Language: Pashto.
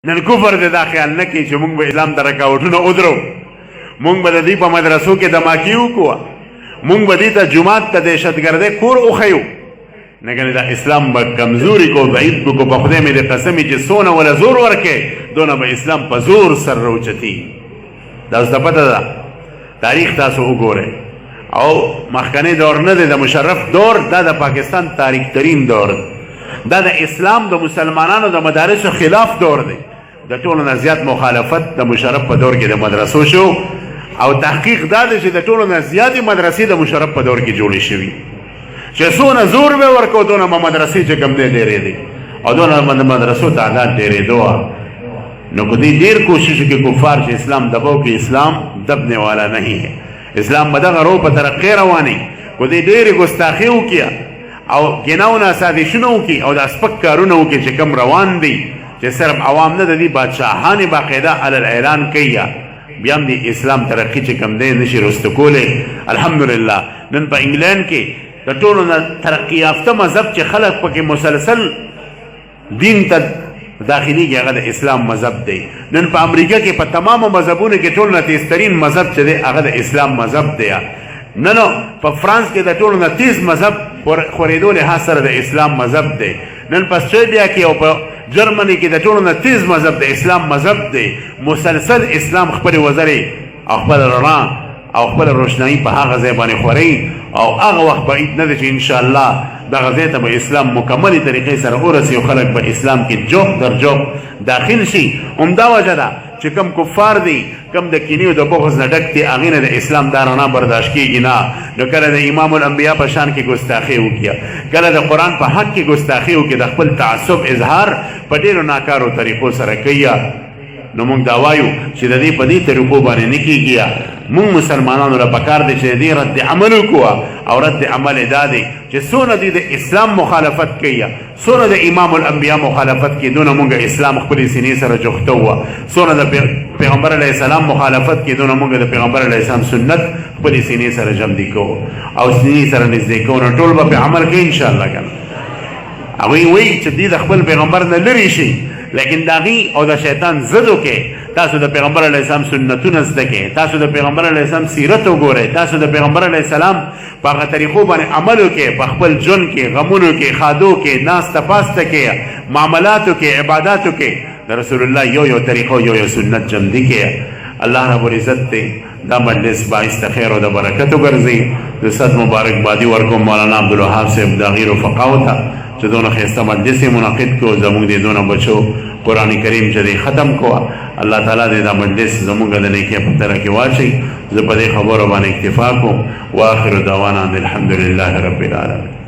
نن کفر دې دا خیال نه کوي چې موږ به اسلام ته رکاوټونه ودرو، موږ به د دې په مدرسو کې دماکي وکړو، موږ به دې ته جومات ته دهشتګردۍ کور وښیو، نګنې دا اسلام به کمزوري کو ضعیف کو په خدای مې دې قسم چې څونه ولا زور ورکې دونه به اسلام په زور سر روچتي. دا زده پته ده، تاریخ تاسو وګورئ. او مخکنی دور نه دی، د مشرف دور دا د پاکستان تاریخ ترین دور دی. دا د اسلام د مسلمانانو د مدارسو خلاف دور دی. د ټولو نه زیات مخالفت د مشرف په دور کې د مدرسو شو، او تحقیق دا دی چې د ټولو نه زیاتې مدرسې د مشرف په دور کې جوړې شوي، چې څونه زور به ورکو دونه به مدرسې چې کوم دی ډېرېدې، او دونه د مدرسو تعداد ډېرېدو. نو کو دی ډېر کوشش کې کفار چې اسلام دباو کې اسلام دبنے والا نہیں ہے، اسلام به دغه رو په ترقۍ روانې، کو دی ډېرې ګستاخي وکړي او ګناونه سازشونه وکړي او دا سپک کارونه وکړي چې کوم روان دي، چې صرف عوام نه د دې بادشاهانې باقاعده علل اعلان کوي، بیا هم د اسلام ترقي چې کوم دی نشي رسته کولی. الحمدلله نن په انګلینډ کې د ټولو نه ترقي یافته مذهب چې خلک پکې مسلسل دین ته داخليږي هغه د اسلام مذهب دی. نن په امریکا کې په تمامو مذهبونو کې ټول نه تیزترین مذهب چې دی هغه د اسلام مذهب دی. نن په فرانس کې د ټولو نه تیز مذهب خورېدو لحاظ سره د اسلام مذهب دی. نن په اسټرالیا کې او په جرمني کې د ټولو نه تیز مذهب د اسلام مذهب دی. مسلسل اسلام خپل وزرې او خپل رڼا او خپل روشنايي په هغه ځای باندې خوري، او هغه وخت بعید نه دی چې انشاءالله دغه ځای ته به اسلام مکملې طریقې سره ورسي او خلک به اسلام کې جوق در جوق داخل شي. همدا وجه ده چې کوم کفار دي، کوم د کینې او د بغض نه ډک دي، هغې نه د اسلام دا رڼا برداشت کېږي نه. نو کله د امام الانبیا په شان کې ګستاخي وکړي، کله د قرآن په حق کې ګستاخي وکړي، د خپل تعصب اظهار په ډېرو ناکارو طریقو سره کوي. نو موږ دا وایو چې د دې په دې طریقو باندې نه کېږي. موږ مسلمانانو له پکار دی چې د دې رد عمل وکړو، او رد عمل یې دا دی چې څونه دوی د اسلام مخالفت کوي، څونه د امام الانبیا مخالفت کوي، دونه موږ اسلام خپلې سینې سره جوختوه، څونه د پیغمبر علیه السلام مخالفت کوي، دونه موږ د پیغمبر علیه السلام سنت خپلې سینې سره جمدي کوو او سینې سره نږدې کوو. نو ټول به پرې عمل کوي انشاءالله. که هغوی وایي چې دوی د خپل پیغمبر نه لرې شي، لیکن د هغې او د شیطان ضد وکړئ. تاسو د پیغمبر علیه السلام سنتونه زده کړئ، تاسو د پیغمبر علیه السلام سیرت وګورئ، تاسو د پیغمبر علیه السلام په هغه طریقو باندې عمل وکړئ، په خپل ژوند کې، غمونو کې، ښادو کې، ناسته پاسته کې، معاملاتو کې، عباداتو کې د رسول الله یو طریقو یو سنت جمدي کړئ. الله رب العزت دی دا مجلس باعث د خیر او د برکت وګرځي. د صد مبارکبادي ورکوم مولانا عبدالوهاب صاحب د هغې رفقاو ته چې دونه ښایسته مجلس یې منعقد کړو، زموږ د دونه بچو قرآن کریم چې دی ختم کو. الله تعالی دې دا مجلس زموږ د نیکۍ په طرح کې واچوي. زه په دې خبرو باندې اکتفا کوم. واخر دعوانا الحمدلله رب العالمین.